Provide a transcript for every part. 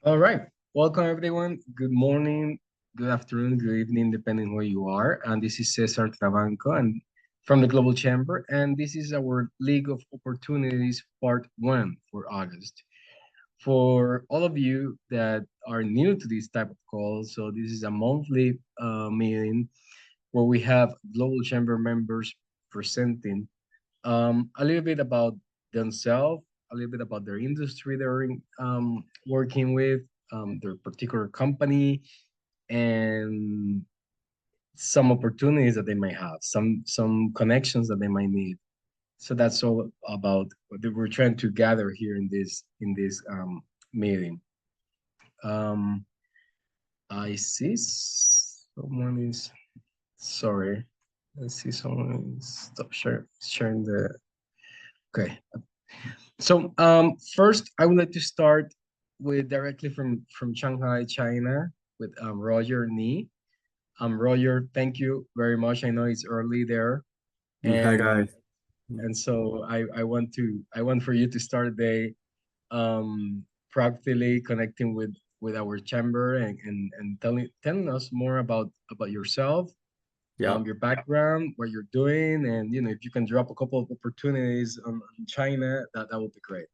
All right. Welcome, everyone. Good morning, good afternoon, good evening, depending where you are. And this is Cesar Trabanco and from the Global Chamber. And this is our League of Opportunities Part 1 for August. For all of you that are new to this type of call, so this is a monthly meeting where we have Global Chamber members presenting a little bit about themselves, a little bit about their industry they're working with, their particular company, and some opportunities that they might have, some connections that they might need. So that's all about what we're trying to gather here in this meeting. Um, I see someone is sorry. I see someone is stop sharing the okay. So first, I would like to start with directly from Shanghai, China, with Roger Ni. Roger, thank you very much. I know it's early there, Hi and guys. and so I want for you to start the day practically connecting with our chamber and telling us more about yourself, Yeah. your background, what you're doing, and if you can drop a couple of opportunities on China, that would be great.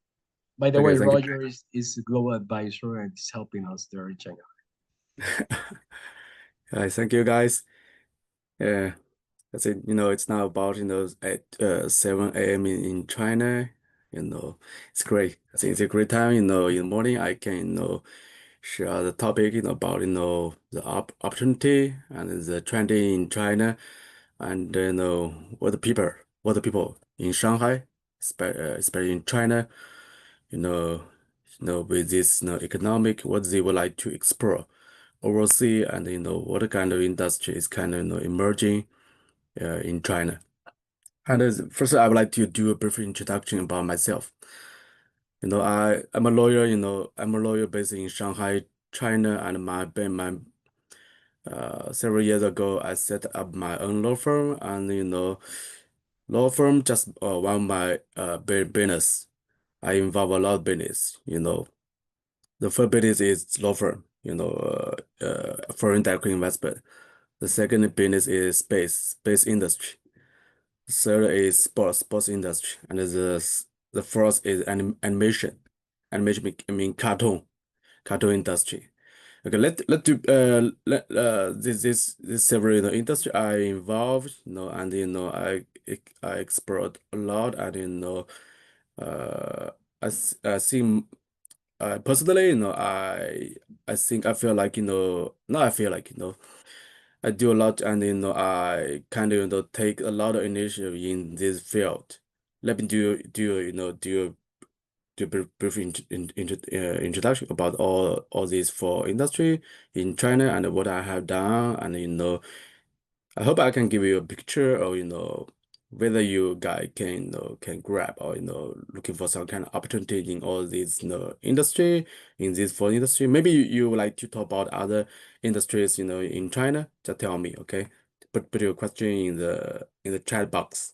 By the Okay. way, Thank you. Roger is a global advisor and is helping us there in China. Hi. Thank you guys. Yeah. That's it. It's now about at 7 a.m. in China. It's great. I think it's a great time. In the morning I can share the topic about the opportunity and the trending in China, and what the people in Shanghai, especially in China, you know, with this economic, what they would like to explore overseas, and what kind of industry is kind of emerging in China. And first, I would like to do a brief introduction about myself. I'm a lawyer. I'm a lawyer based in Shanghai, China, and several years ago, I set up my own law firm, and law firm just one of my business. I involve a lot of business. The first business is law firm. Foreign direct investment. The second business is space industry. The third is sports industry, and the fourth is animation. Animation mean cartoon industry. Okay, let do this several industry I involved, and I explored a lot, and uh I think personally, I think I feel like now I feel like I do a lot, and I kind of take a lot of initiative in this field. Let me do a brief introduction about all these four industry in China and what I have done, and I hope I can give you a picture of whether you guys can can grab, or looking for some kind of opportunity in all these industry, in this four industry. Maybe you would like to talk about other industries in China. Just tell me, okay? Put your question in the chat box.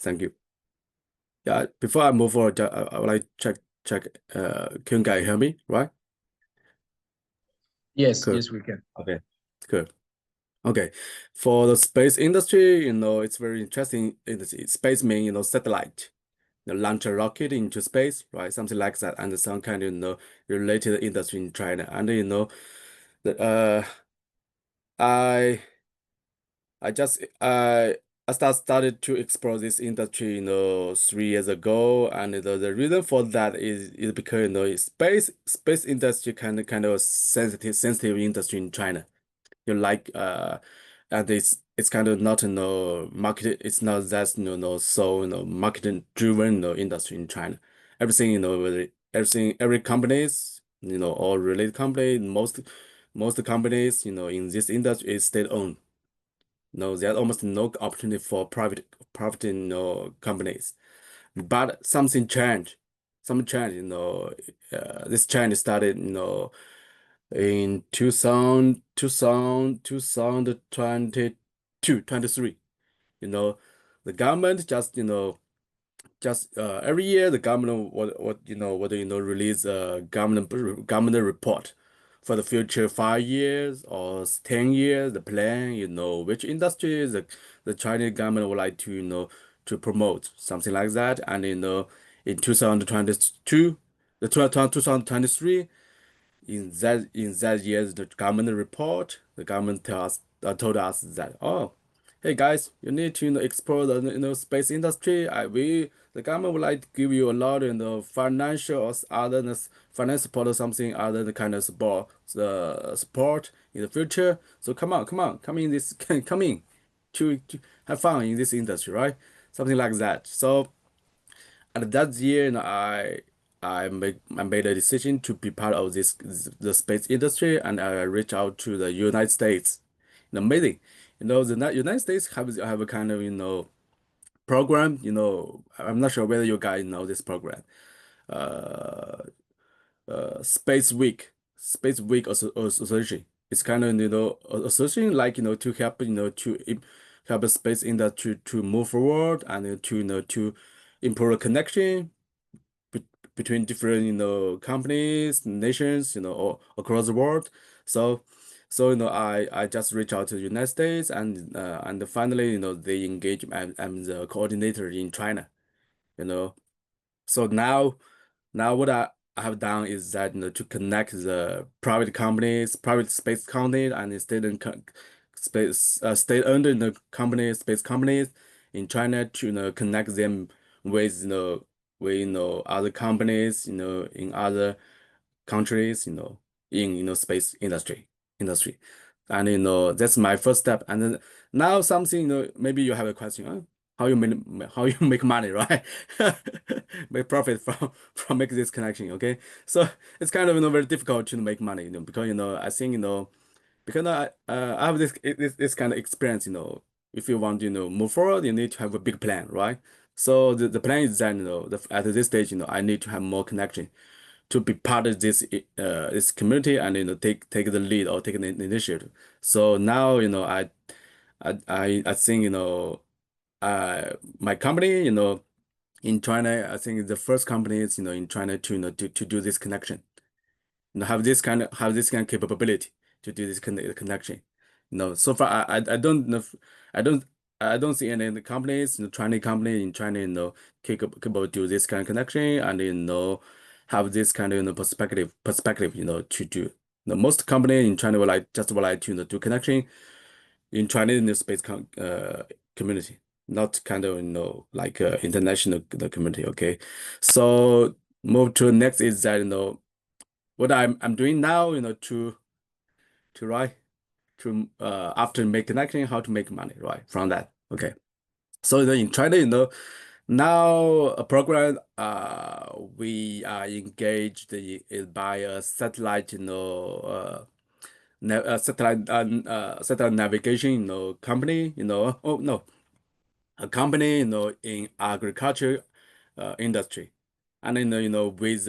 Thank you. Yeah, before I move forward, I would like to check. Can you guys hear me? Right? Yes, Good. yes, we can. Okay. Good. Okay. For the space industry, it's very interesting industry. Space mean satellite. Launch a rocket into space, right? Something like that, and some kind of related industry in China. And the I I just I started to explore this industry 3 years ago, and the reason for that is because space industry kind of sensitive industry in China. Like and it's kind of not market. It's not that so marketing driven industry in China. Everything everything, every companies, all related company, most companies in this industry is state owned. No, there's almost no opportunity for private companies. But something changed. Something changed. This change started in 2022, 23. You know, the government just just every year the government release a government report for the future 5 years or 10 years, the plan, which industries the Chinese government would like to to promote, something like that. And in 2022, the 2023, in that year's the government report, the government told us that, oh, hey guys, you need to explore the space industry. The government would like to give you a lot in the financial or other financial support or something other the kind of support in the future. So come in this come in to have fun in this industry, right? Something like that. So and that year, I made a decision to be part of the space industry, and I reached out to the United States. Amazing, the United States have a kind of program. I'm not sure whether you guys know this program. Uh, Space Week Association. It's kind of association like to help help the space industry to move forward and to to improve the connection be between different companies, nations, all across the world. So I just reached out to the United States, and finally they engage. I'm the coordinator in China. You know so now what I have done is that to connect the private companies, private space companies, and state-owned space companies in China to connect them with other companies in other countries in space industry. And that's my first step. And then now something maybe you have a question, huh? How you make money, right? Make profit from making this connection. Okay, so it's kind of very difficult to make money because I think because I have this kind of experience. If you want to move forward, you need to have a big plan, right? So the plan is that at this stage I need to have more connection to be part of this community, and take the lead or take the initiative. So now I think my company in China, I think the first company is in China to to do this connection, have this kind of capability to do this connection. So far I don't know I don't see any companies, Chinese company in China, capable to do this kind of connection, and have this kind of perspective, to do. Most company in China would like to do connection in Chinese space community, not kind of like international community. Okay, so move to next is that what I'm doing now, to right to after make connection, how to make money, right, from that. Okay, so in China, now a program we are engaged by a satellite, satellite navigation, company, oh no, a company, in agriculture industry, and with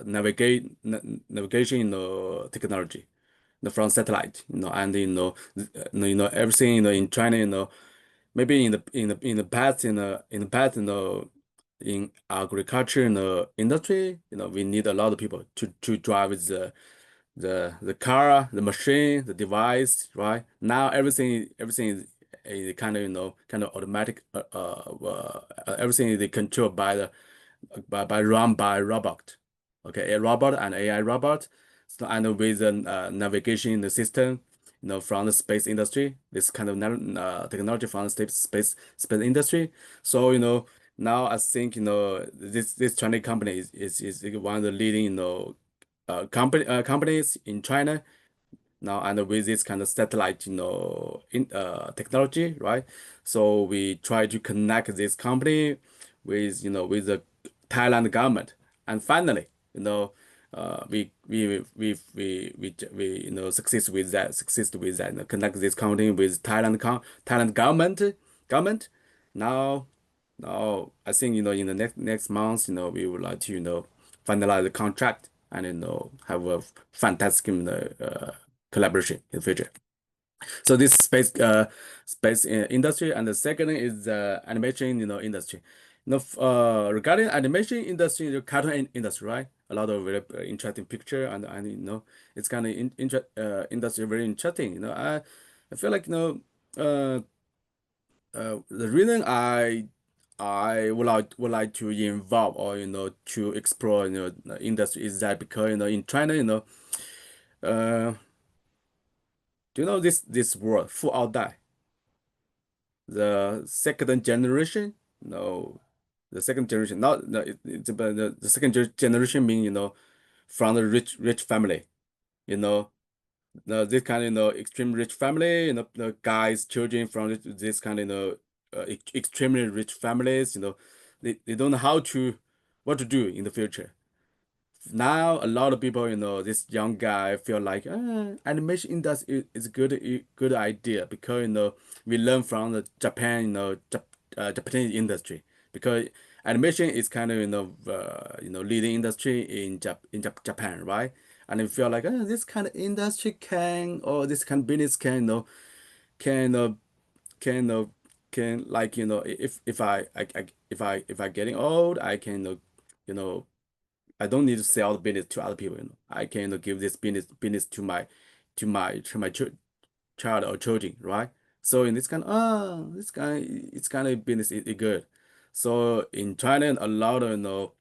navigation, technology, from satellite, and everything, in China, maybe in the past, in agriculture, industry, we need a lot of people to drive the car, the machine, the device, right? Now everything is kind of kind of automatic. Everything is controlled by run by robot. Okay, a robot and AI robot. So, and with the navigation in the system, from the space industry, this kind of technology from the space industry. So now I think this Chinese company is one of the leading companies in China now, and with this kind of satellite in technology, right? So we try to connect this company with the Thailand government, and finally we success with that, connect this company with Thailand government. Now now I think in the next month, we would like to finalize the contract, and have a fantastic collaboration in the future. So this space industry, and the second is the animation industry. Regarding animation industry, the cartoon industry, right? A lot of very interesting picture, and it's kind of industry very interesting. I feel like uh, the reason I would like to involve or to explore the industry is that because in China uh do you know this word full out die, the second generation? No, the second generation, not no, it's about the second generation mean from the rich family, you know this kind of extreme rich family, the guys children from this kind of extremely rich families, they don't know what to do in the future. Now a lot of people, this young guy feel like animation industry is good idea because we learn from the Japan, Japanese industry, because animation is kind of leading industry in Japan, right? And we feel like this kind of industry can, or this kind of business can can can can, like if I getting old, I can you know I don't need to sell the business to other people. I can give this business to my child or children, right? So in this kind of business is good. So in China, a lot of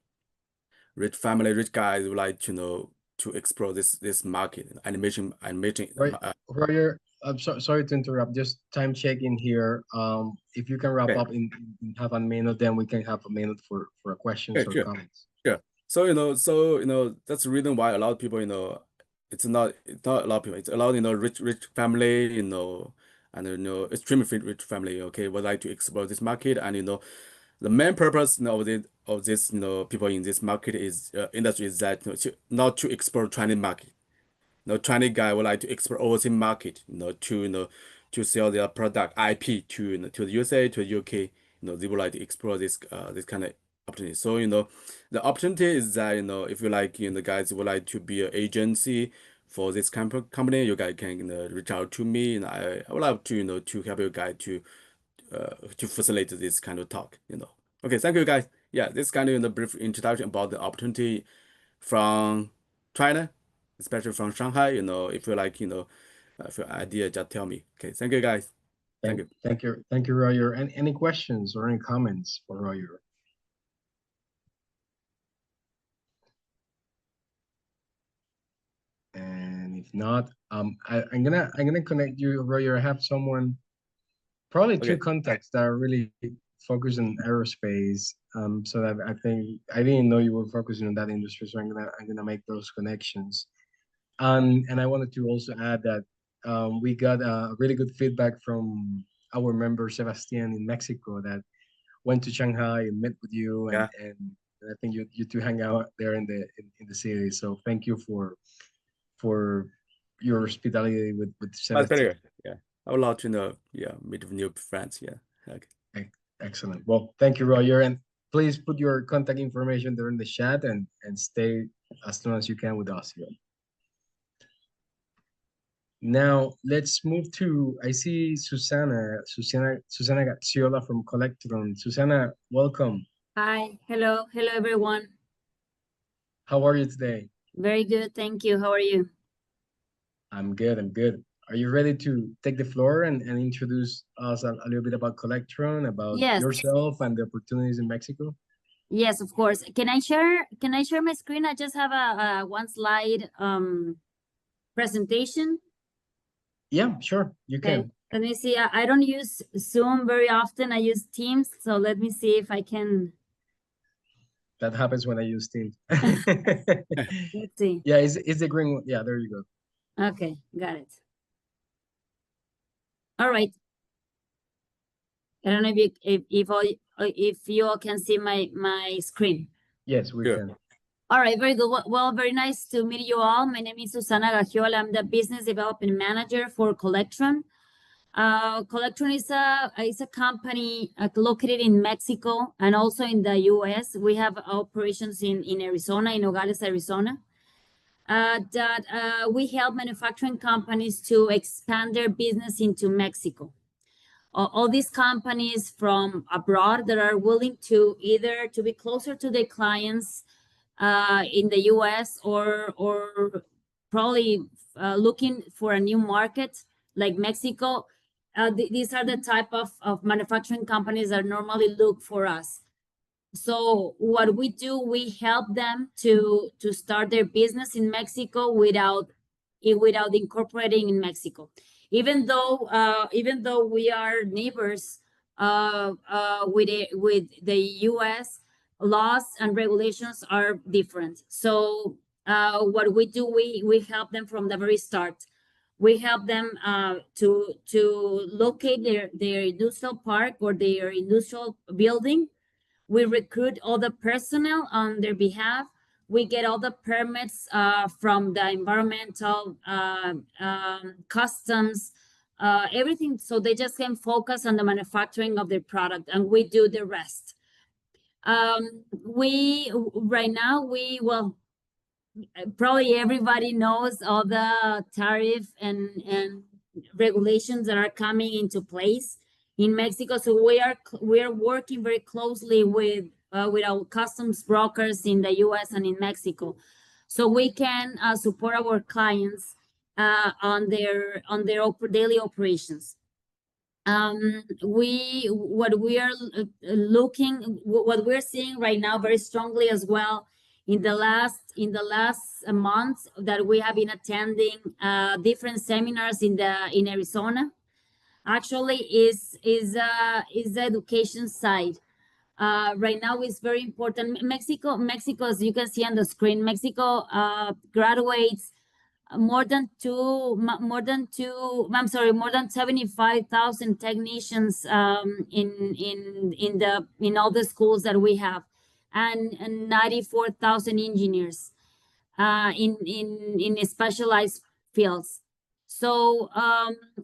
rich family, rich guys would like to to explore this market, animation. Right, Roger, I'm sorry to interrupt. Just time check in here. If you can wrap Okay, up in half a minute, then we can have a minute for questions sure, or sure. comments. Sure. So that's the reason why a lot of people, it's not a lot of people. It's a lot, rich family, and extremely rich family. Okay, would like to explore this market, and the main purpose, of this, people in this market is industry is that not to explore Chinese market. Chinese guy would like to explore overseas market, to sell their product IP to to the USA, to the UK. They would like to explore this kind of opportunity. So the opportunity is that if you like, guys would like to be an agency for this company, you guys can reach out to me, and I would love to to help you guys to facilitate this kind of talk. Okay, thank you guys. Yeah, this kind of brief introduction about the opportunity from China, especially from Shanghai. If you like, if your idea, just tell me. Okay, thank you guys. Thank you. Thank you, Roger. And any questions or any comments for Roger? And if not, I'm gonna connect you, Roger. I have someone, probably two Okay, contacts that are really focused on aerospace. So that I think I didn't know you were focusing on that industry, so I'm gonna make those connections. And I wanted to also add that we got really good feedback from our member Sebastian in Mexico that went to Shanghai and met with you, yeah, and I think you two hang out there in the city. So thank you for your hospitality with that's very Sebastian. good. Yeah, I would love to yeah, meet with new friends. Yeah, okay. Excellent. Well, thank you, Roger, and please put your contact information there in the chat and stay as long as you can with us here. Now let's move to, I see Susana Gazziola from Collectron. Susana, welcome. Hi, hello, everyone. How are you today? Very good, thank you. How are you? I'm good, I'm good. Are you ready to take the floor and introduce us a little bit about Collectron, about Yes, yourself and the opportunities in Mexico? yes, of course. Can I share my screen? I just have a one slide presentation. Yeah, sure, you Okay, can. let me see. I don't use Zoom very often. I use Teams, so let me see if I can. That happens when I use Teams. Let's see. Yeah, it's the green one. Yeah, there you go. Okay, got it. All right. I don't know if you all can see my screen. Yes, we Sure. can. All right, very good. Well, very nice to meet you all. My name is Susana Gagiola. I'm the business development manager for Collectron. Collectron is a company located in Mexico and also in the US. We have operations in Arizona, in Nogales, Arizona. we help manufacturing companies to expand their business into Mexico. All these companies from abroad that are willing to either to be closer to their clients in the US or probably looking for a new market like Mexico. These are the type of manufacturing companies that normally look for us. So what we do, we help them to start their business in Mexico without incorporating in Mexico. Even though we are neighbors with the US, laws and regulations are different. So what we do, we help them from the very start. We help them to locate their industrial park or their industrial building. We recruit all the personnel on their behalf. We get all the permits from the environmental, customs, everything. So they just can focus on the manufacturing of their product, and we do the rest. Right now, well, probably everybody knows all the tariff and regulations that are coming into place in Mexico. So we are working very closely with our customs brokers in the US and in Mexico, so we can support our clients on their daily operations. What we're seeing right now very strongly as well in the last month that we have been attending different seminars in Arizona. Actually, is the education side. Right now is very important. Mexico, as you can see on the screen, Mexico graduates more than 75,000 technicians in all the schools that we have, and 94,000 engineers in specialized fields. So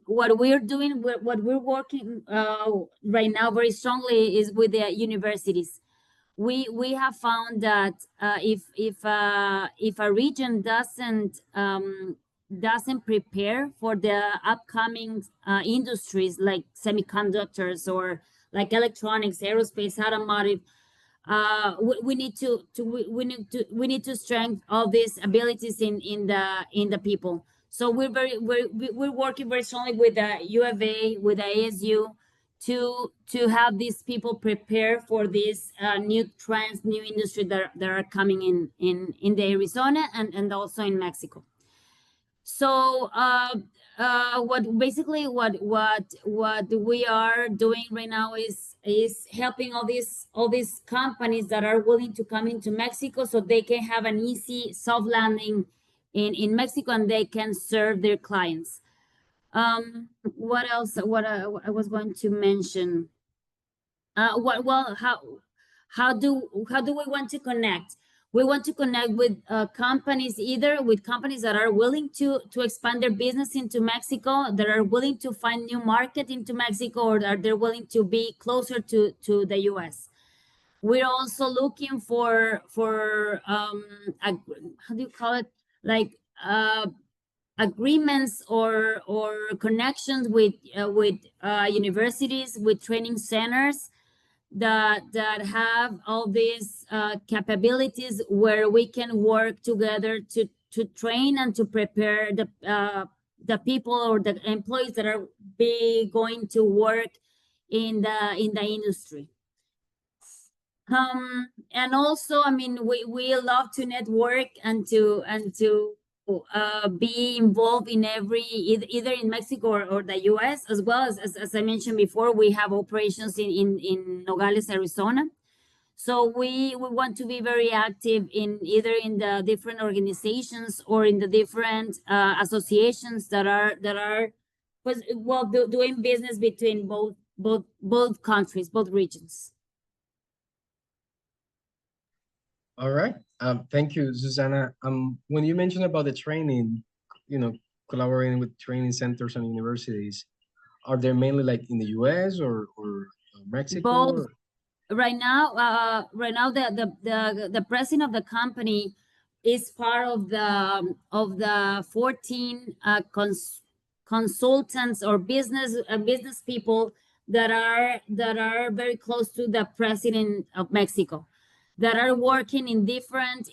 what we're doing, what we're working right now very strongly is with the universities. We have found that if a region doesn't prepare for the upcoming industries like semiconductors or like electronics, aerospace, automotive, we need to strengthen all these abilities in the people. So we're working very strongly with the U of A, with the ASU, to have these people prepare for these new trends, new industry that are coming in the Arizona and also in Mexico. So what we are doing right now is helping all these companies that are willing to come into Mexico, so they can have an easy soft landing in Mexico and they can serve their clients. What else? What I was going to mention? How do we want to connect? We want to connect with companies, either with companies that are willing to expand their business into Mexico, that are willing to find new market into Mexico, or that they're willing to be closer to the US. We're also looking for how do you call it? Like agreements or connections with universities, with training centers that have all these capabilities, where we can work together to train and to prepare the people or the employees that are going to work in the industry. And also, I mean, we love to network and to be involved in either in Mexico or the US, as well as I mentioned before, we have operations in Nogales, Arizona. So we want to be very active in either in the different organizations or in the different associations that are doing business between both countries, both regions. All right. Thank you, Susana. When you mentioned about the training, collaborating with training centers and universities, are they mainly like in the US or Mexico? Both. Right now, the president of the company is part of the 14 consultants or business people that are very close to the president of Mexico, that are working in different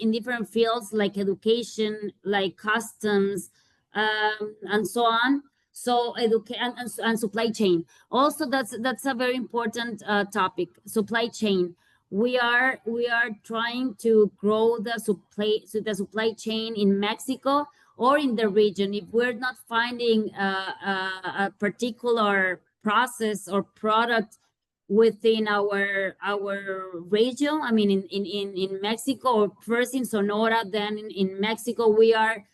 fields like education, like customs, and so on. So and supply chain. Also, that's a very important topic. Supply chain. We are trying to grow the supply chain in Mexico or in the region. If we're not finding a particular process or product within our region, I mean in Mexico, or first in Sonora, then in Mexico, we are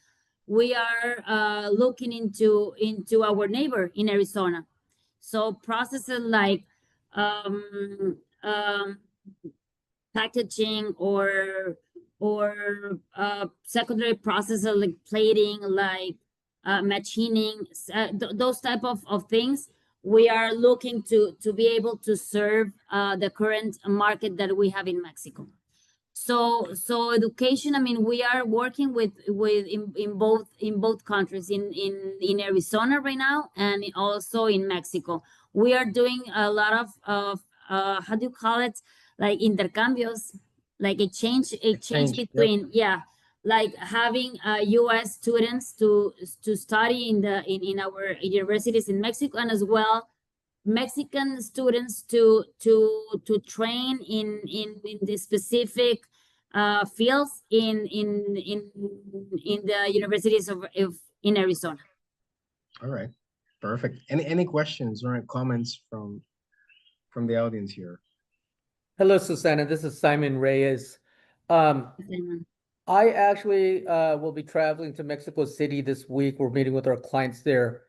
looking into our neighbor in Arizona. So processes like packaging or secondary processes like plating, like machining, those type of things. We are looking to be able to serve the current market that we have in Mexico. So education, I mean, we are working with in both countries, in Arizona right now, and also in Mexico. We are doing a lot of how do you call it, like intercambios, like exchange between, yeah, like having US students to study in our universities in Mexico, and as well Mexican students to train in the specific fields in the universities of in Arizona. All right, perfect. Any questions or comments from the audience here? Hello, Susana. This is Simon Reyes. Simon. I actually will be traveling to Mexico City this week. We're meeting with our clients there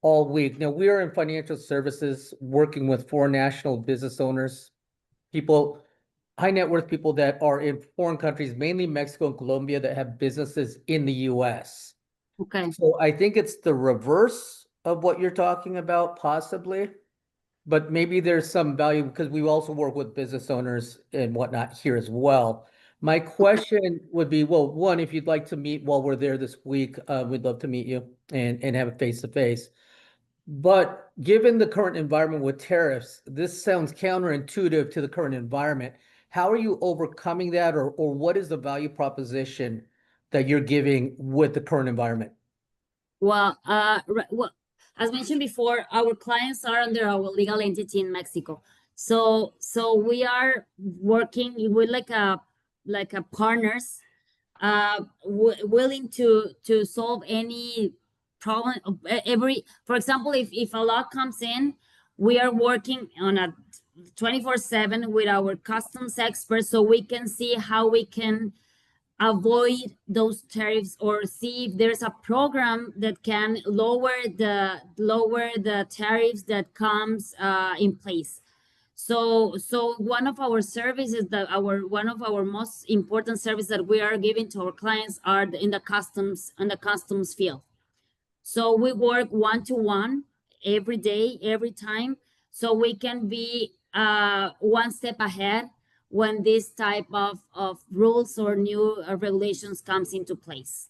all week. Now, we are in financial services, working with foreign national business owners, people, high net worth people that are in foreign countries, mainly Mexico and Colombia, that have businesses in the US. Okay. So I think it's the reverse of what you're talking about, possibly. But maybe there's some value because we also work with business owners and whatnot here as well. My question would be, well, one, if you'd like to meet while we're there this week, we'd love to meet you and have a face-to-face. But given the current environment with tariffs, this sounds counterintuitive to the current environment. How are you overcoming that, or what is the value proposition that you're giving with the current environment? Well, as mentioned before, our clients are under our legal entity in Mexico. So we are working with like a partners, willing to solve any problem. For example, if a law comes in, we are working on a 24/7 with our customs experts, so we can see how we can avoid those tariffs, or see if there's a program that can lower the tariffs that comes in place. So one of our services one of our most important services that we are giving to our clients are in the customs field. So we work one-to-one every day, every time, so we can be one step ahead when this type of rules or new regulations comes into place.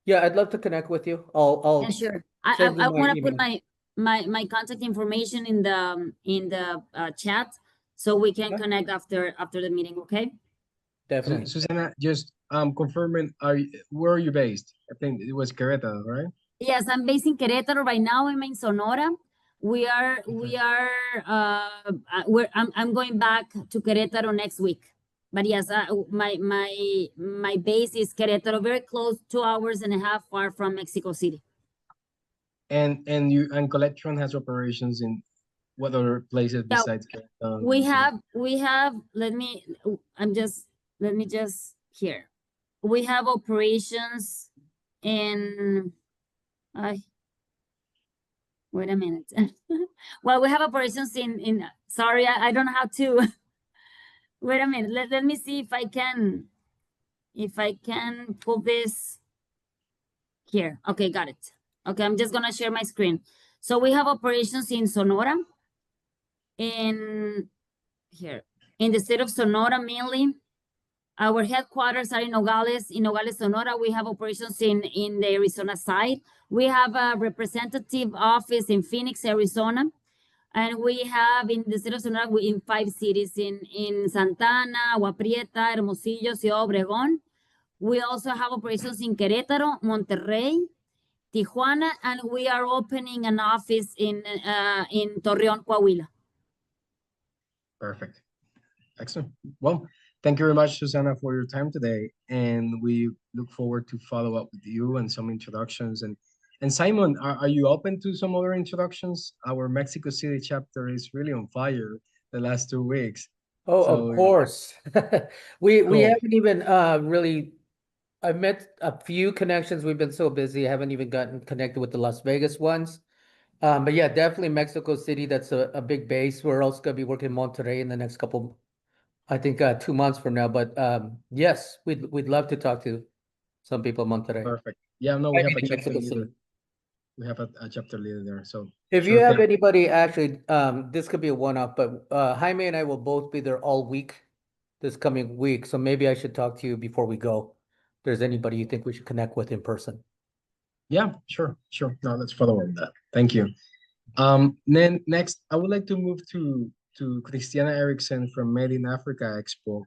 Yeah, I'd love to connect with you. Yeah, sure. I send you my want to put email. my contact information in the chat, so we can Okay. connect after the meeting. Okay. Definitely. Susana, just confirming, where are you based? I think it was Querétaro, right? Yes, I'm based in Querétaro right now. I'm in Sonora. I'm going back to Querétaro next week. But yes, my base is Querétaro, very close, 2.5 hours far from Mexico City. And Collectron has operations in what other places besides Querétaro? We have, let me just here. We have operations in, wait a minute. Well, we have operations in sorry, I don't know how to, wait a minute. Let me see if I can pull this here. Okay, got it. Okay, I'm just gonna share my screen. So we have operations in Sonora, in the state of Sonora mainly, Our headquarters are in Nogales, Sonora. We have operations in the Arizona side. We have a representative office in Phoenix, Arizona. And we have in the state of Sonora, in 5 cities, in Santana, Agua Prieta, Hermosillo, Ciudad Obregón. We also have operations in Querétaro, Monterrey, Tijuana, and we are opening an office in Torreón, Coahuila. Perfect. Excellent. Well, thank you very much, Susana, for your time today. And we look forward to follow up with you and some introductions. And Simon, are you open to some other introductions? Our Mexico City chapter is really on fire the last 2 weeks. Oh, So- of course. We Cool. haven't even really. I've met a few connections. We've been so busy, I haven't even gotten connected with the Las Vegas ones. But yeah, definitely Mexico City. That's a big base. We're also gonna be working in Monterrey in the next couple, I think 2 months from now. But yes, we'd love to talk to some people in Monterrey. Perfect. Yeah, no, I we have mean, a in chapter Mexico City. leader. We have a chapter leader there. So If sure you have thing. anybody, actually, this could be a one-off, but Jaime and I will both be there all week this coming week. So maybe I should talk to you before we go. If there's anybody you think we should connect with in person. Yeah, sure. No, let's follow on that. Thank you. Then next, I would like to move to Christiana Erickson from Made in Africa Expo.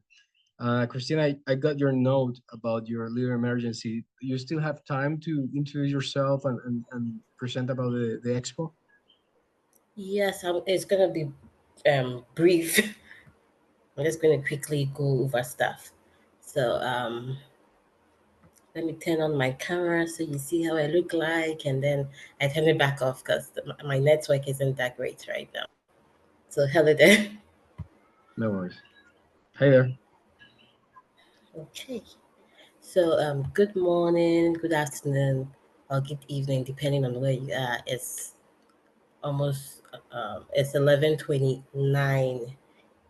Christina, I got your note about your little emergency. You still have time to introduce yourself and present about the expo? Yes, it's gonna be brief. I'm just gonna quickly go over stuff. So let me turn on my camera so you see how I look like, and then I turn it back off because my network isn't that great right now. So hello there. No worries. Hey there. Okay. So good morning, good afternoon, or good evening, depending on where you are. It's almost it's 11:29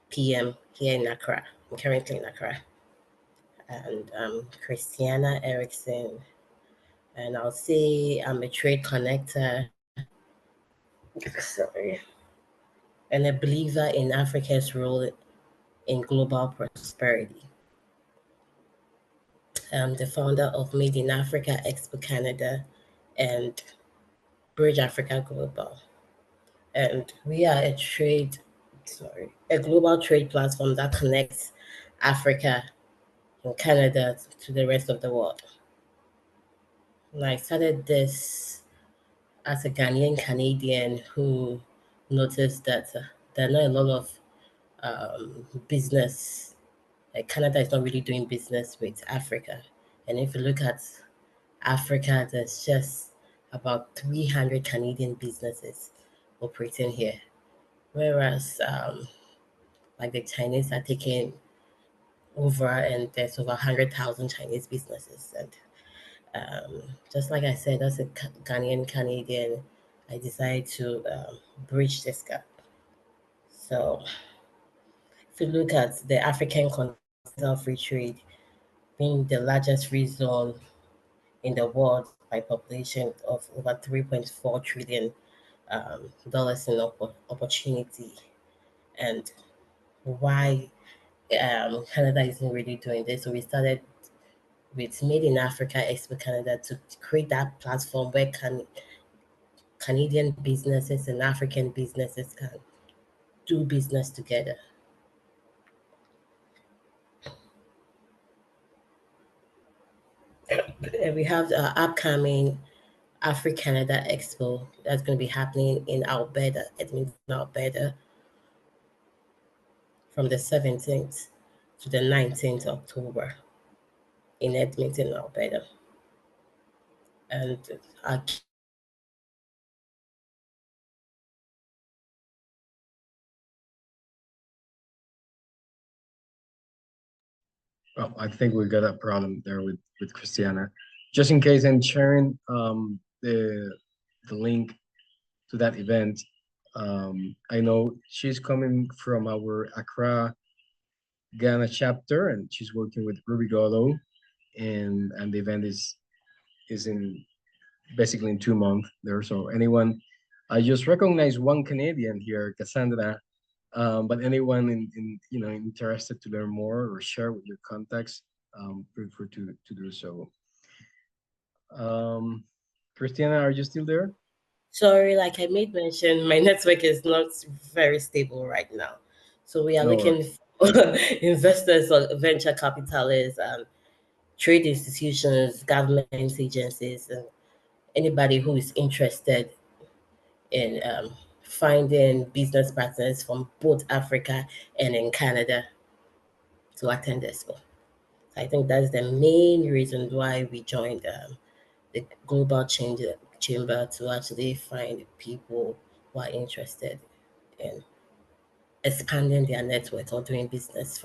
p.m. here in Accra. I'm currently in Accra. And I'm Christiana Erickson. And I'll say I'm a trade connector. Sorry. And a believer in Africa's role in global prosperity. I'm the founder of Made in Africa Expo Canada and Bridge Africa Global. And we are a global trade platform that connects Africa and Canada to the rest of the world. And I started this as a Ghanaian Canadian who noticed that there are not a lot of business. Like Canada is not really doing business with Africa. And if you look at Africa, there's just about 300 Canadian businesses operating here. Whereas like the Chinese are taking over and there's over 100,000 Chinese businesses. And just like I said, as a Ghanaian Canadian, I decided to bridge this gap. So, if you look at the African continental free trade being the largest free zone in the world by population of over 3.4 trillion dollars in opportunity, and why Canada isn't really doing this. So we started with Made in Africa Expo Canada to create that platform where Canadian businesses and African businesses can do business together. And we have the upcoming Africa Canada Expo that's going to be happening in Alberta, Edmonton, Alberta, from the 17th to the 19th October in Edmonton, Alberta. And our Well, I think we got a problem there with Christiana. Just in case, I'm sharing the link to that event. I know she's coming from our Accra, Ghana chapter, and she's working with Ruby Godo, and the event is in basically in 2 months there. So anyone, I just recognize one Canadian here, Cassandra. But anyone interested to learn more or share with your contacts, feel free to do so. Christiana, are you still there? Sorry, like I made mention, my network is not very stable right now. So we are No looking for investors or venture capitalists and trade institutions, government agencies, and anybody who is interested in finding business partners from both Africa and in Canada to attend Expo. I think that's the main reason why we joined the Global Chamber to actually find people who are interested in expanding their network or doing business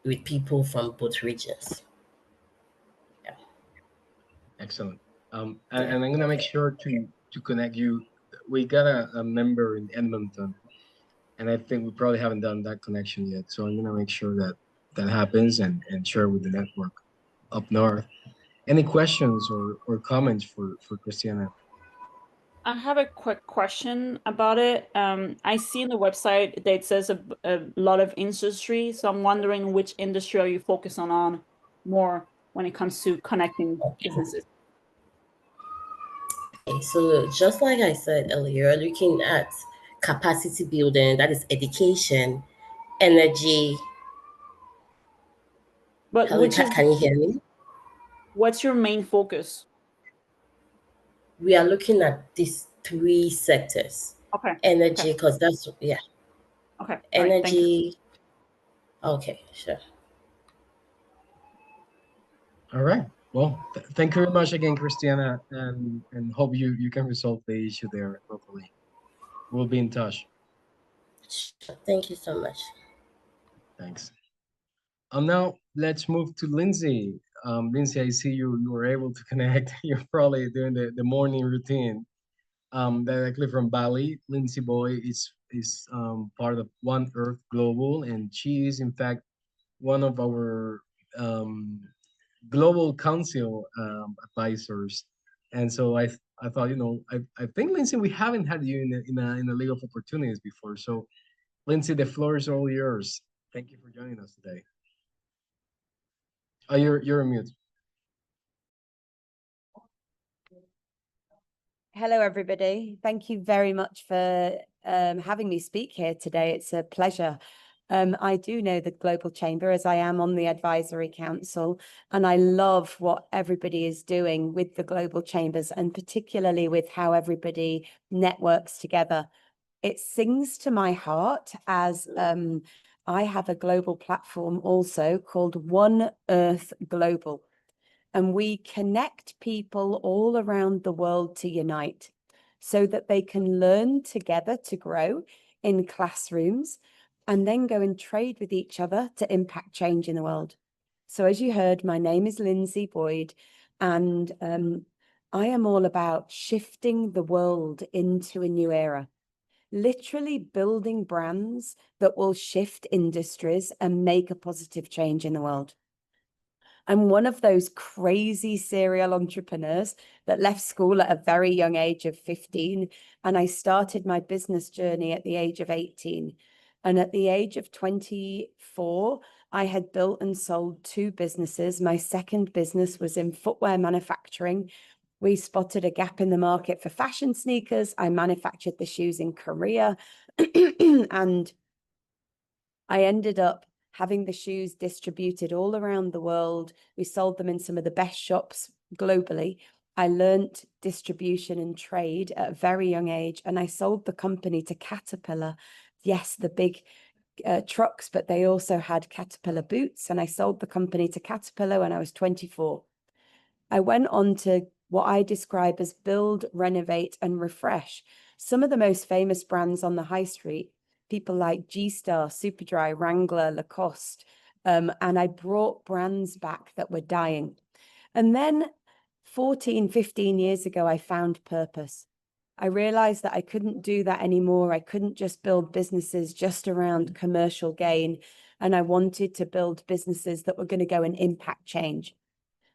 with people from both regions. Excellent. And I'm gonna make sure to connect you. We got a member in Edmonton, and I think we probably haven't done that connection yet. So I'm gonna make sure that that happens and share with the network up north. Any questions or comments for Christiana? I have a quick question about it. I see in the website that it says a lot of industry, so I'm wondering which industry are you focusing on more when it comes to connecting businesses? Okay, so just like I said earlier, looking at capacity building, that is education, energy. But Hello, can you hear me? what's your main focus? We are looking at these three sectors. Okay. Energy, because that's, yeah. Okay. All right, thank you. Energy. Okay, sure. All right. Well, thank you very much again, Christiana, and hope you can resolve the issue there locally. We'll be in touch. Sure. Thank you so much. Thanks. Now let's move to Linzi. Linzi, I see you were able to connect. You're probably doing the morning routine. Directly from Bali. Linzi Boyd is part of One Earth Global, and she is in fact one of our global council advisors. And so I thought, I think, Lindsay, we haven't had you in a League of Opportunities before. So Lindsay, the floor is all yours. Thank you for joining us today. Oh, you're on mute. Hello, everybody. Thank you very much for having me speak here today. It's a pleasure. I do know the Global Chamber as I am on the Advisory Council, and I love what everybody is doing with the Global Chambers and particularly with how everybody networks together. It sings to my heart as I have a global platform also called One Earth Global. And we connect people all around the world to unite so that they can learn together to grow in classrooms and then go and trade with each other to impact change in the world. So as you heard, my name is Linzi Boyd, and I am all about shifting the world into a new era. Literally building brands that will shift industries and make a positive change in the world. I'm one of those crazy serial entrepreneurs that left school at a very young age of 15, and I started my business journey at the age of 18. And at the age of 24, I had built and sold 2 businesses. My second business was in footwear manufacturing. We spotted a gap in the market for fashion sneakers. I manufactured the shoes in Korea, and I ended up having the shoes distributed all around the world. We sold them in some of the best shops globally. I learned distribution and trade at a very young age, and I sold the company to Caterpillar. Yes, the big trucks, but they also had Caterpillar boots, and I sold the company to Caterpillar when I was 24. I went on to what I describe as build, renovate, and refresh some of the most famous brands on the high street. People like G-Star, Superdry, Wrangler, Lacoste. And I brought brands back that were dying. And then 14, 15 years ago, I found purpose. I realized that I couldn't do that anymore. I couldn't just build businesses just around commercial gain. And I wanted to build businesses that were going to go and impact change.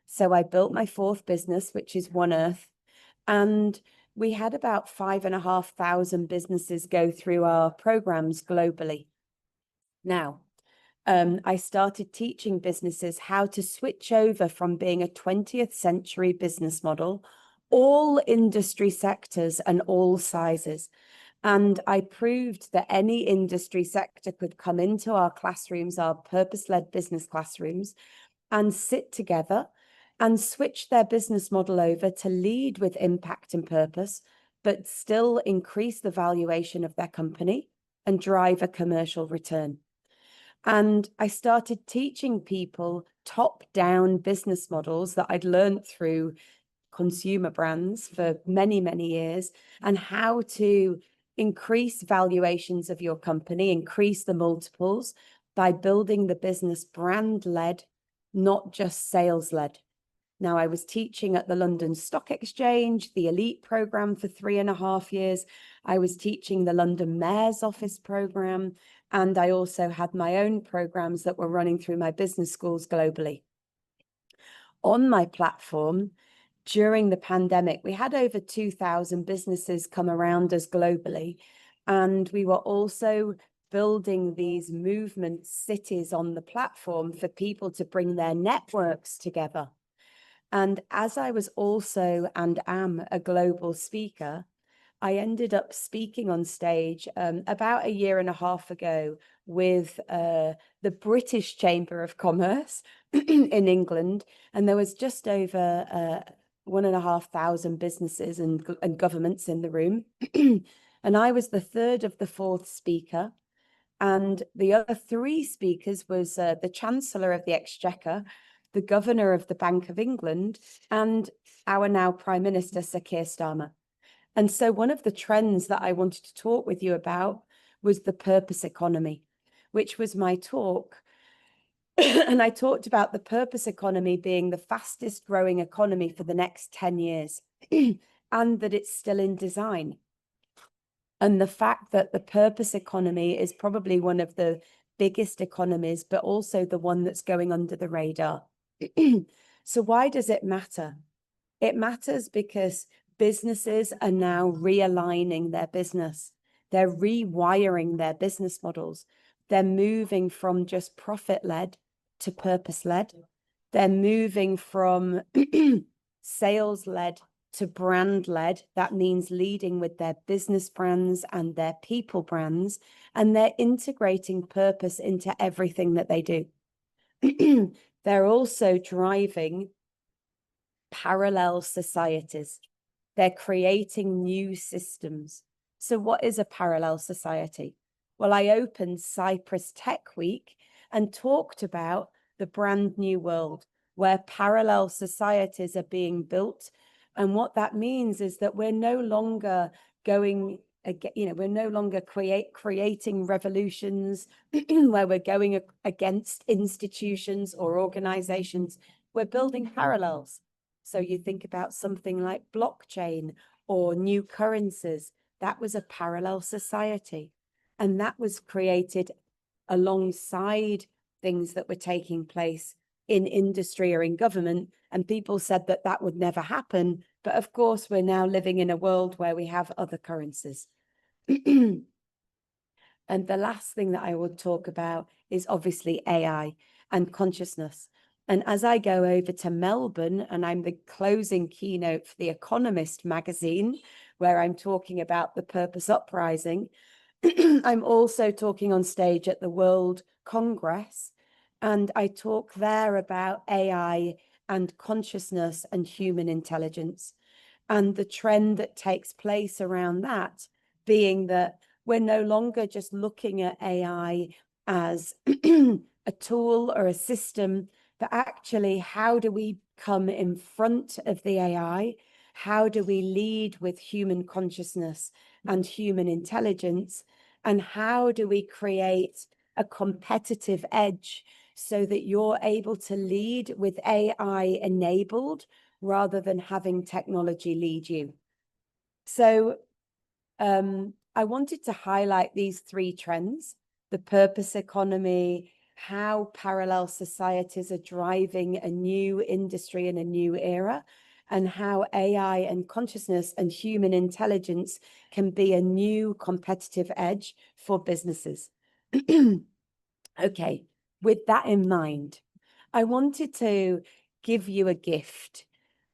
So I built my 4th business, which is One Earth. And we had about 5,500 businesses go through our programs globally. Now, I started teaching businesses how to switch over from being a 20th century business model, all industry sectors and all sizes. And I proved that any industry sector could come into our classrooms, our purpose-led business classrooms, and sit together and switch their business model over to lead with impact and purpose, but still increase the valuation of their company and drive a commercial return. And I started teaching people top-down business models that I'd learned through consumer brands for many, many years, and how to increase valuations of your company, increase the multiples by building the business brand-led, not just sales-led. Now, I was teaching at the London Stock Exchange, the Elite program for 3.5 years. I was teaching the London Mayor's Office program, and I also had my own programs that were running through my business schools globally. On my platform, during the pandemic, we had over 2,000 businesses come around us globally, and we were also building these movement cities on the platform for people to bring their networks together. And as I was also and am a global speaker, I ended up speaking on stage about 1.5 years ago with the British Chamber of Commerce in England. And there was just over 1,500 businesses and governments in the room. And I was the third of the fourth speaker. And the other 3 speakers was the Chancellor of the Exchequer, the Governor of the Bank of England, and our now Prime Minister, Sir Keir Starmer. And so one of the trends that I wanted to talk with you about was the purpose economy, which was my talk. And I talked about the purpose economy being the fastest growing economy for the next 10 years, and that it's still in design. And the fact that the purpose economy is probably one of the biggest economies, but also the one that's going under the radar. So why does it matter? It matters because businesses are now realigning their business. They're rewiring their business models. They're moving from just profit-led to purpose-led. They're moving from sales-led to brand-led. That means leading with their business brands and their people brands, and they're integrating purpose into everything that they do. They're also driving parallel societies. They're creating new systems. So what is a parallel society? Well, I opened Cyprus Tech Week and talked about the brand new world where parallel societies are being built. And what that means is that we're no longer going, we're no longer creating revolutions where we're going against institutions or organizations. We're building parallels. So you think about something like blockchain or new currencies. That was a parallel society. And that was created alongside things that were taking place in industry or in government. And people said that that would never happen. But of course, we're now living in a world where we have other currencies. And the last thing that I will talk about is obviously AI and consciousness. And as I go over to Melbourne, and I'm the closing keynote for The Economist magazine, where I'm talking about the Purpose Uprising, I'm also talking on stage at the World Congress, and I talk there about AI and consciousness and human intelligence, and the trend that takes place around that being that we're no longer just looking at AI as a tool or a system, but actually, how do we come in front of the AI? How do we lead with human consciousness and human intelligence? And how do we create a competitive edge so that you're able to lead with AI enabled rather than having technology lead you? So I wanted to highlight these 3 trends: the purpose economy, how parallel societies are driving a new industry and a new era, and how AI and consciousness and human intelligence can be a new competitive edge for businesses. Okay, with that in mind, I wanted to give you a gift.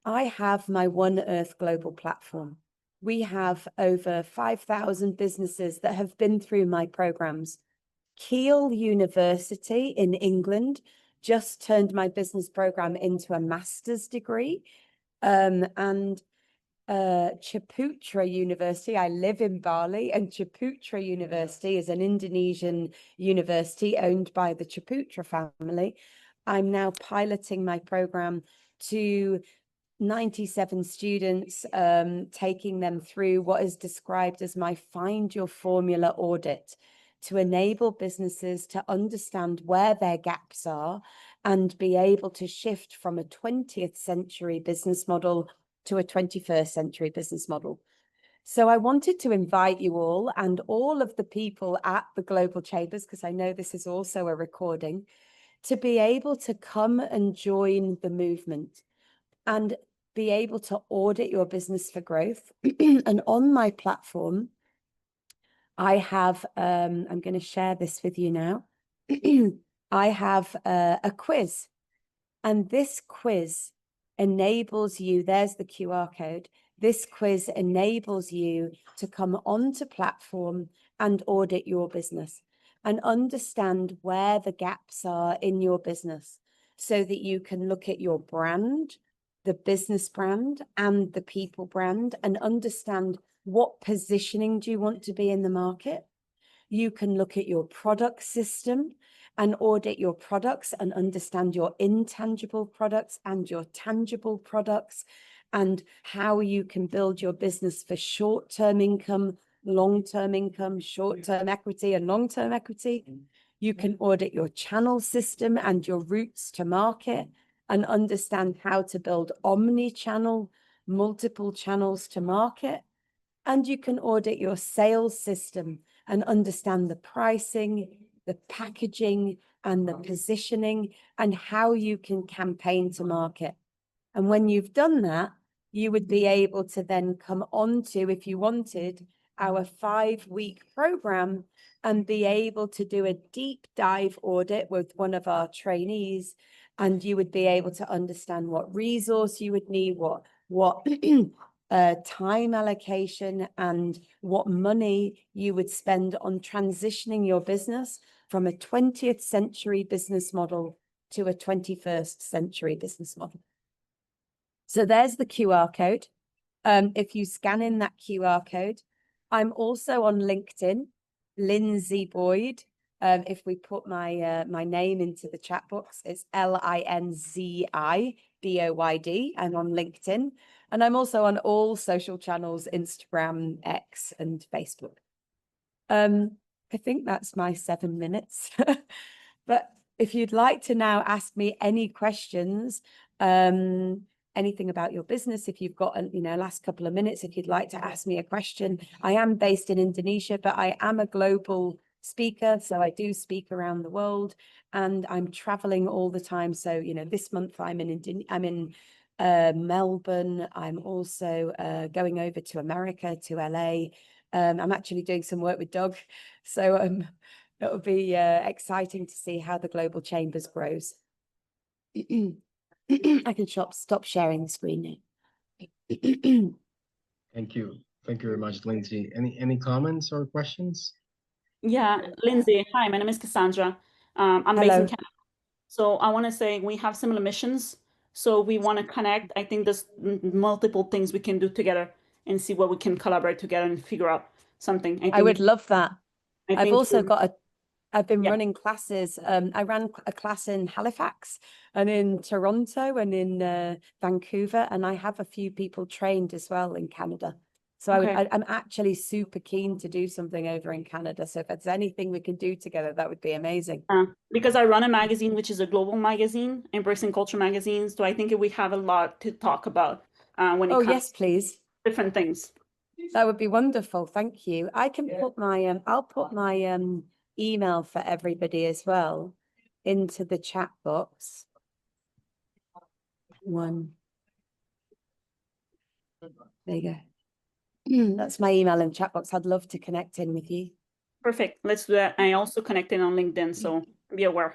I have my One Earth Global platform. We have over 5,000 businesses that have been through my programs. Keele University in England just turned my business program into a master's degree. And Ciputra University, I live in Bali, and Ciputra University is an Indonesian university owned by the Ciputra family. I'm now piloting my program to 97 students, taking them through what is described as my Find Your Formula audit to enable businesses to understand where their gaps are and be able to shift from a 20th century business model to a 21st century business model. So I wanted to invite you all and all of the people at the Global Chambers, because I know this is also a recording, to be able to come and join the movement and be able to audit your business for growth. And on my platform, I have, I'm going to share this with you now. I have a quiz, and this quiz enables you, there's the QR code. This quiz enables you to come onto platform and audit your business and understand where the gaps are in your business so that you can look at your brand, the business brand and the people brand, and understand what positioning do you want to be in the market. You can look at your product system and audit your products and understand your intangible products and your tangible products and how you can build your business for short-term income, long-term income, short-term equity and long-term equity. You can audit your channel system and your routes to market and understand how to build omni-channel, multiple channels to market. And you can audit your sales system and understand the pricing, the packaging, and the positioning, and how you can campaign to market. And when you've done that, you would be able to then come on to, if you wanted, our 5-week program and be able to do a deep dive audit with one of our trainees. And you would be able to understand what resource you would need, what time allocation and what money you would spend on transitioning your business from a 20th century business model to a 21st century business model. So there's the QR code. If you scan in that QR code, I'm also on LinkedIn, Linzi Boyd. If we put my my name into the chat box, it's LinziBoyd. I'm on LinkedIn. And I'm also on all social channels, Instagram, X, and Facebook. I think that's my 7 minutes. But if you'd like to now ask me any questions, anything about your business, if you've got, last couple of minutes, if you'd like to ask me a question. I am based in Indonesia, but I am a global speaker. So I do speak around the world and I'm traveling all the time. So, this month I'm in Melbourne. I'm also going over to America, to LA. I'm actually doing some work with Doug. So it'll be exciting to see how the Global Chambers grows. I can stop sharing the screen now. Thank you. Thank you very much, Lindsay. Any comments or questions? Yeah, Lindsay. Hi, my name is Cassandra. I'm based in Canada. So I want to say we have similar missions. So we want to connect. I think there's multiple things we can do together and see what we can collaborate together and figure out something. I would love that. I've also got I've been Yeah. running classes. I ran a class in Halifax and in Toronto and in Vancouver, and I have a few people trained as well in Canada. So I'm actually super keen to do something over in Canada. So if there's anything we can do together, that would be amazing. Because I run a magazine, which is a global magazine, Embracing Culture magazine. So I think we have a lot to talk about when it comes yes, please. to different things. That would be wonderful. Thank you. I can put my I'll put my email for everybody as well into the chat box. There you go. That's my email in chat box. I'd love to connect in with you. Perfect. Let's do that. I also connected on LinkedIn, so be aware.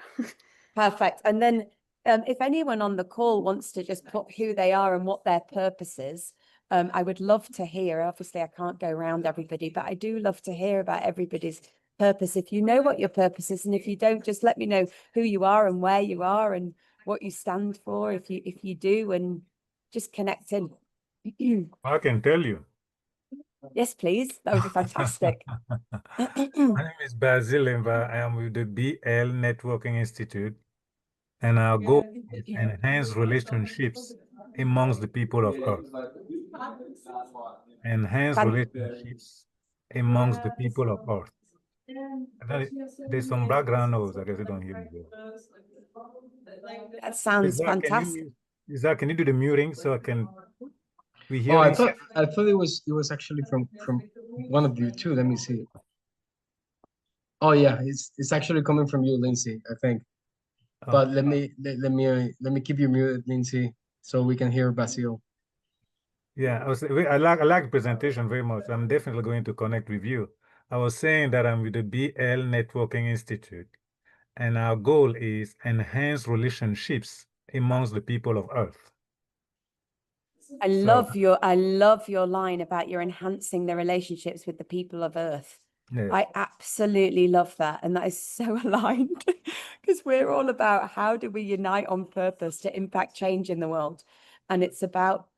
Perfect. And then if anyone on the call wants to just put who they are and what their purpose is, I would love to hear. Obviously, I can't go around everybody, but I do love to hear about everybody's purpose. If you know what your purpose is, and if you don't, just let me know who you are and where you are and what you stand for. If you do, and just connect in. I can tell you. Yes, please. That would be fantastic. My name is Basil Lemba. I am with the BL Networking Institute, and our goal is enhance relationships amongst the people of Earth. Enhance relationships amongst the people of Earth. There's some background noise. I guess you don't hear me well. That sounds fantastic. Can you do the muting so I can we hear? Oh, I thought it was actually from one of you too. Let me see. Oh yeah, it's actually coming from you, Linzi, I think. But let me keep you muted, Linzi, so we can hear Basil. Yeah, I like presentation very much. I'm definitely going to connect with you. I was saying that I'm with the BL Networking Institute, and our goal is enhance relationships amongst the people of Earth. I love your line about you're enhancing the relationships with the people of Earth. Yeah. I absolutely love that. And that is so aligned because we're all about how do we unite on purpose to impact change in the world. And it's about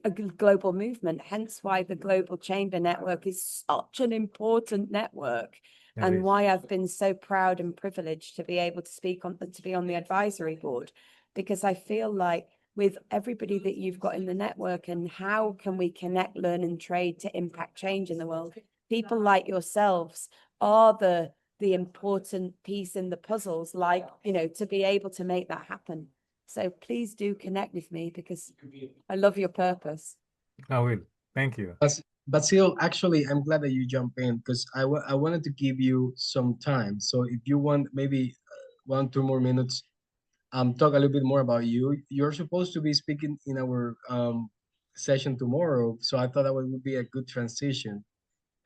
a global movement, hence why the Global Chamber Network is such an important network. And why I've been so proud and privileged to be able to be on the advisory board, because I feel like with everybody that you've got in the network and how can we connect, learn and trade to impact change in the world, people like yourselves are the important piece in the puzzles, like, to be able to make that happen. So please do connect with me because I love your purpose. I will. Thank you. Basil, actually, I'm glad that you jump in because I wanted to give you some time. So if you want maybe 1-2 more minutes, talk a little bit more about you. You're supposed to be speaking in our session tomorrow, so I thought that would be a good transition.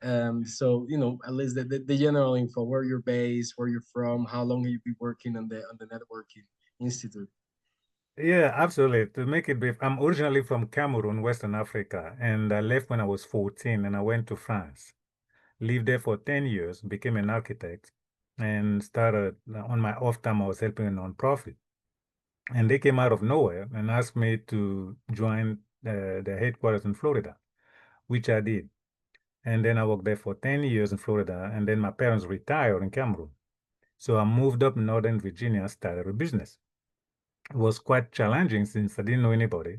So at least the general info, where you're based, where you're from, how long have you been working on the networking institute? Yeah, absolutely. To make it brief, I'm originally from Cameroon, Western Africa, and I left when I was 14 and I went to France. Lived there for 10 years, became an architect, and started on my off time, I was helping a nonprofit. And they came out of nowhere and asked me to join the headquarters in Florida, which I did. And then I worked there for 10 years in Florida, and then my parents retired in Cameroon. So I moved up Northern Virginia, started a business. It was quite challenging since I didn't know anybody.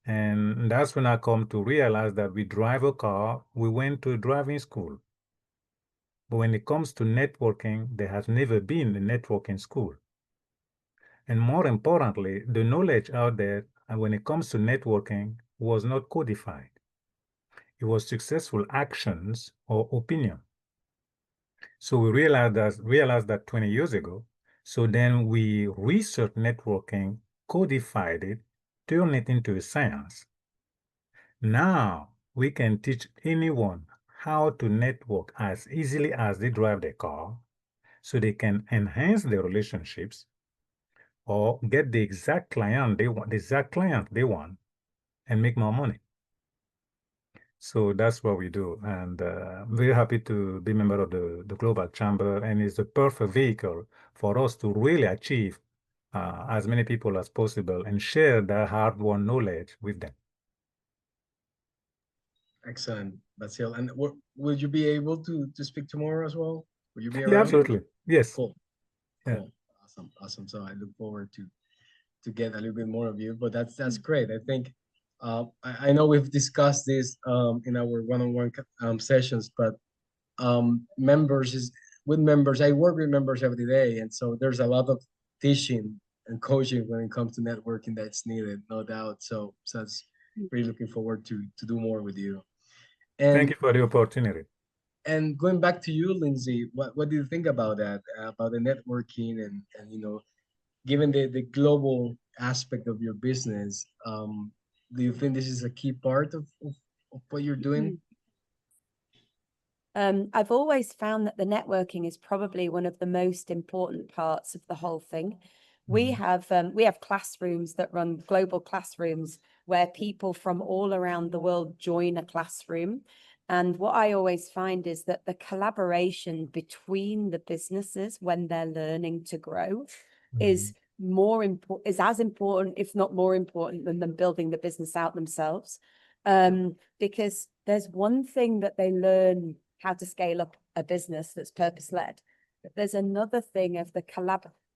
And that's when I come to realize that we drive a car, we went to driving school. But when it comes to networking, there has never been a networking school. And more importantly, the knowledge out there, and when it comes to networking, was not codified. It was successful actions or opinion. So we realized that 20 years ago. So then we researched networking, codified it, turned it into a science. Now we can teach anyone how to network as easily as they drive their car, so they can enhance their relationships or get the exact client they want, and make more money. So that's what we do, and I'm very happy to be a member of the Global Chamber, and it's the perfect vehicle for us to really achieve as many people as possible and share their hard-won knowledge with them. Excellent, Basil. And would you be able to speak tomorrow as well? Would you be around? Yeah, absolutely. Yes. Cool. Yeah. Cool. Awesome. So I look forward to get a little bit more of you, but that's great. I think I know we've discussed this in our one-on-one sessions, but members, I work with members every day, and so there's a lot of teaching and coaching when it comes to networking that's needed, no doubt. So that's really looking forward to do more with you. And thank you for the opportunity. And going back to you, Linzi, what do you think about that, about the networking and given the global aspect of your business, do you think this is a key part of what you're doing? I've always found that the networking is probably one of the most important parts of the whole thing. We have classrooms that run global classrooms where people from all around the world join a classroom. And what I always find is that the collaboration between the businesses when they're learning to grow is as important, if not more important, than them building the business out themselves. Because there's one thing that they learn how to scale up a business that's purpose-led. But there's another thing of the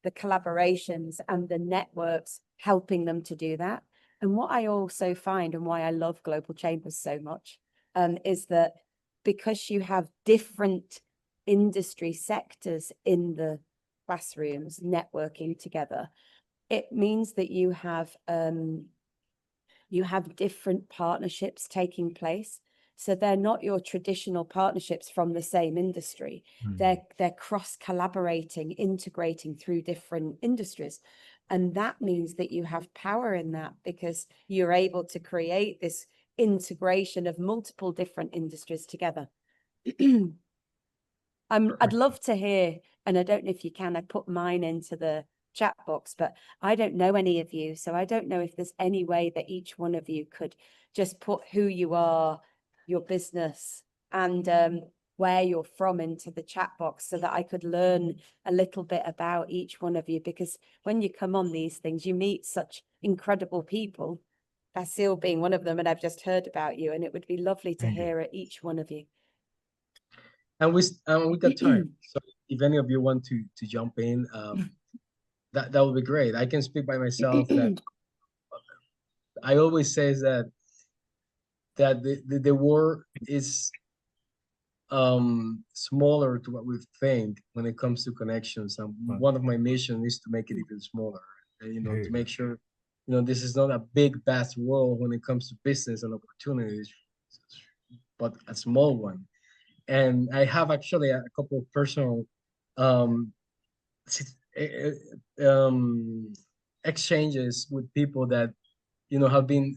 collaborations and the networks helping them to do that. And what I also find, and why I love Global Chambers so much, is that because you have different industry sectors in the classrooms networking together, it means that you have different partnerships taking place. So they're not your traditional partnerships from the same industry. They're cross-collaborating, integrating through different industries. And that means that you have power in that because you're able to create this integration of multiple different industries together. I'd love to hear, and I don't know if you can, I put mine into the chat box, but I don't know any of you. So I don't know if there's any way that each one of you could just put who you are, your business, and where you're from into the chat box so that I could learn a little bit about each one of you. Because when you come on these things, you meet such incredible people, Basil being one of them, and I've just heard about you, and it would be lovely to hear at each one of you. And we got time. So if any of you want to jump in, that would be great. I can speak by myself that I always say that the world is smaller to what we think when it comes to connections. And one of my missions is to make it even smaller, to make sure, this is not a big, vast world when it comes to business and opportunities, but a small one. And I have actually a couple of personal exchanges with people that, have been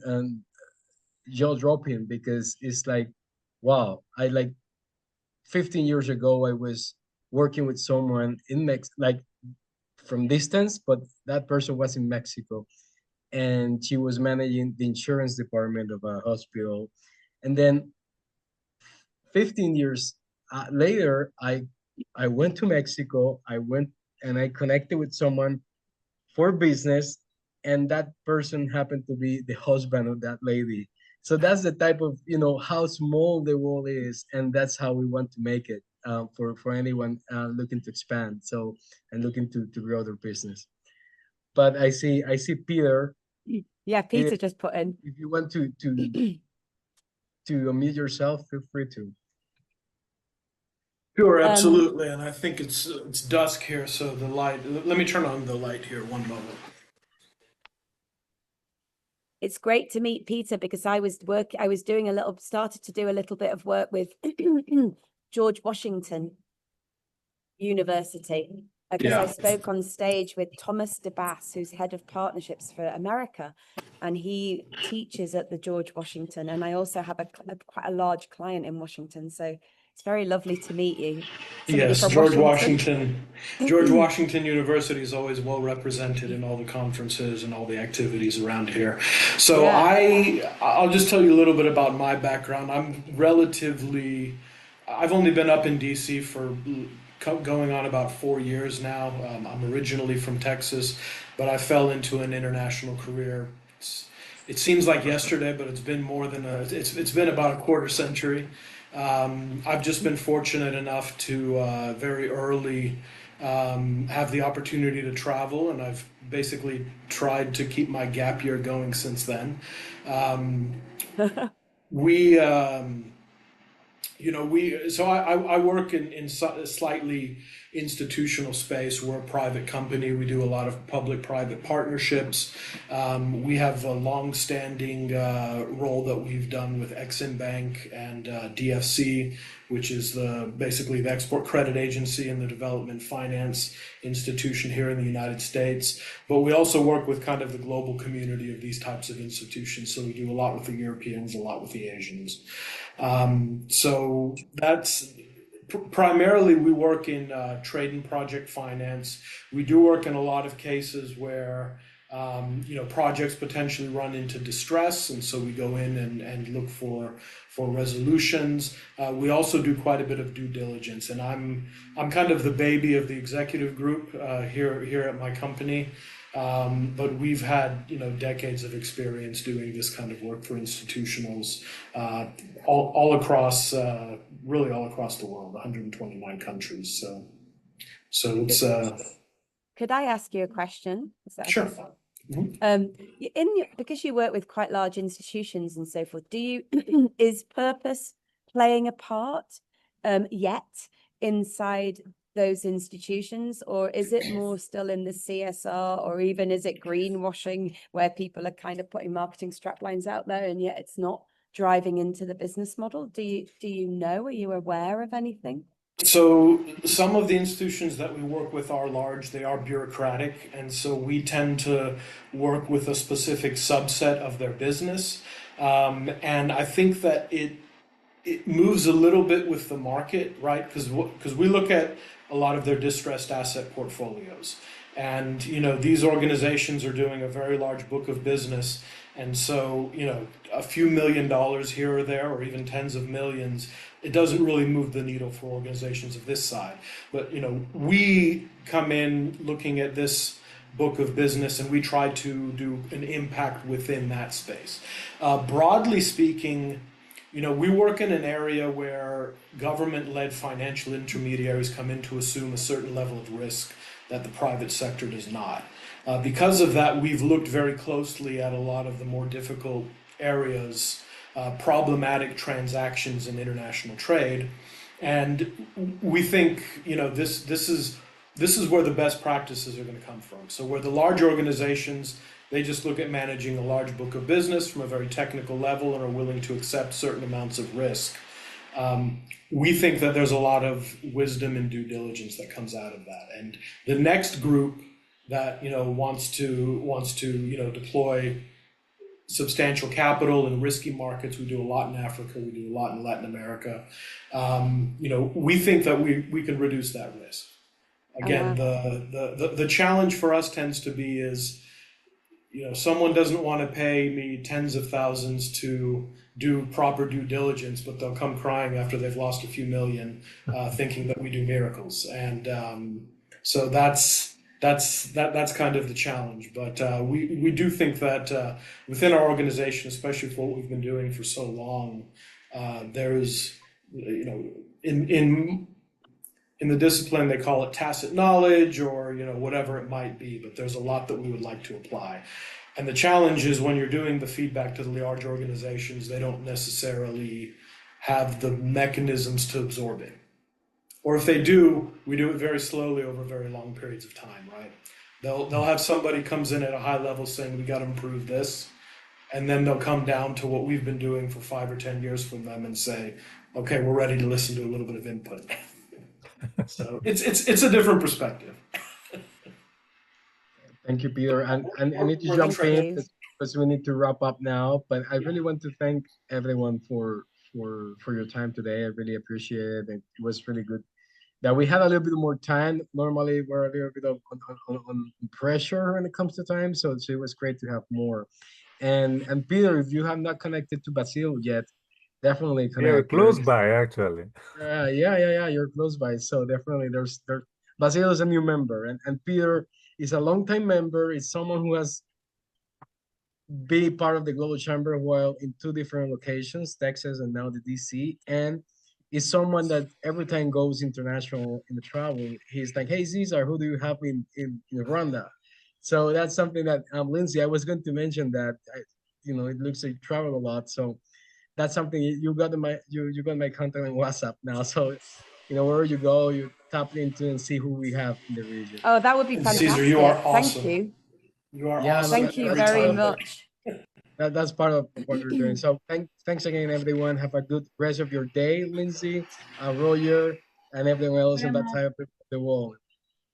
jaw-dropping, because it's like, wow, 15 years ago, I was working with someone in from distance, but that person was in Mexico, and she was managing the insurance department of a hospital. And then 15 years later, I went to Mexico. I went and I connected with someone for business, and that person happened to be the husband of that lady. So that's the type of, how small the world is, and that's how we want to make it for anyone looking to expand, and looking to grow their business. But I see Peter. Yeah, Peter just put in. If you want to unmute yourself, feel free to. Sure, absolutely. And I think it's dusk here, so the light. Let me turn on the light here. One moment. It's great to meet Peter, because started to do a little bit of work with George Washington University, because I spoke on stage with Thomas DeBass, who's head of partnerships for America, and he teaches at the George Washington. And I also have quite a large client in Washington, so it's very lovely to meet you. Yes, George Washington University is always well represented in all the conferences and all the activities around here. So yeah. I'll just tell you a little bit about my background. I've only been up in DC for going on about 4 years now. I'm originally from Texas, but I fell into an international career. It seems like yesterday, but it's been more than it's been about a quarter century. I've just been fortunate enough to very early have the opportunity to travel, and I've basically tried to keep my gap year going since then. You know, so I work in a slightly institutional space. We're a private company. We do a lot of public-private partnerships. We have a long-standing role that we've done with Exim Bank and DFC, which is basically the export credit agency and the development finance institution here in the United States. But we also work with kind of the global community of these types of institutions. So we do a lot with the Europeans, a lot with the Asians. So that's primarily we work in trade and project finance. We do work in a lot of cases where you know, projects potentially run into distress, and so we go in and look for resolutions. We also do quite a bit of due diligence, and I'm kind of the baby of the executive group here at my company. But we've had, you know, decades of experience doing this kind of work for institutionals all across, really all across the world, 129 countries. So it's Could I ask you a question? Is that sure. okay? Mhm. Because you work with quite large institutions and so forth, is purpose playing a part yet inside those institutions, or is it more still in the CSR, or even is it greenwashing where people are kind of putting marketing straplines out there and yet it's not driving into the business model? Do you know? Are you aware of anything? So some of the institutions that we work with are large, they are bureaucratic, and so we tend to work with a specific subset of their business. And I think that it moves a little bit with the market, right? Because we look at a lot of their distressed asset portfolios. And, you know, these organizations are doing a very large book of business. And so, you know, a few $1 million here or there, or even tens of millions, it doesn't really move the needle for organizations of this side. But, you know, we come in looking at this book of business and we try to do an impact within that space. Broadly speaking, you know, we work in an area where government-led financial intermediaries come in to assume a certain level of risk that the private sector does not. Because of that, we've looked very closely at a lot of the more difficult areas, problematic transactions in international trade, and we think, you know, this is where the best practices are going to come from. So where the large organizations, they just look at managing a large book of business from a very technical level and are willing to accept certain amounts of risk. We think that there's a lot of wisdom and due diligence that comes out of that. And the next group that, you know, wants to you know, deploy substantial capital in risky markets, we do a lot in Africa, we do a lot in Latin America. You know, we think that we can reduce that risk. Again, the challenge for us tends to be is, you know, someone doesn't want to pay me tens of thousands to do proper due diligence, but they'll come crying after they've lost a few million, thinking that we do miracles. And so that's kind of the challenge. But we do think that within our organization, especially for what we've been doing for so long, there's, you know, in the discipline, they call it tacit knowledge, or, you know, whatever it might be, but there's a lot that we would like to apply. And the challenge is when you're doing the feedback to the large organizations, they don't necessarily have the mechanisms to absorb it. Or if they do, we do it very slowly over very long periods of time, right? They'll have somebody comes in at a high level saying, we got to improve this. And then they'll come down to what we've been doing for 5 or 10 years from them and say, okay, we're ready to listen to a little bit of input. So it's a different perspective. Thank you, Peter. And I need to jump in because we need to wrap up now. But I really want to thank everyone for your time today. I really appreciate it. It was really good that we had a little bit more time. Normally, we're a little bit on pressure when it comes to time, so it was great to have more. And Peter, if you have not connected to Basil yet, definitely connect. Yeah, we're close by actually. Yeah, you're close by. So definitely there's Basil is a new member, and Peter is a longtime member. Is someone who has been part of the Global Chamber while in 2 different locations, Texas and now the DC, and is someone that every time goes international in the travel, he's like, hey Cesar, who do you have in Rwanda? So that's something that Linzi, I was going to mention that, you know, it looks like you travel a lot. So that's something you got my you got my contact on WhatsApp now. So wherever you go, you tap into and see who we have in the region. Oh, that would be And fantastic. Caesar, you are Thank awesome. you. You are Yeah, no, awesome Thank you every very time. much. That's part of what we're doing. So thanks again, everyone. Have a good rest of your day, Lindsay, Roger, and everyone else on that side of the world.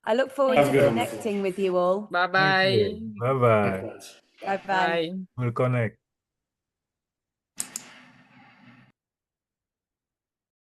I look forward Have to a good one. connecting with you all. Thank you. Bye-bye. Bye-bye. Likewise. Bye bye. Bye. We'll connect.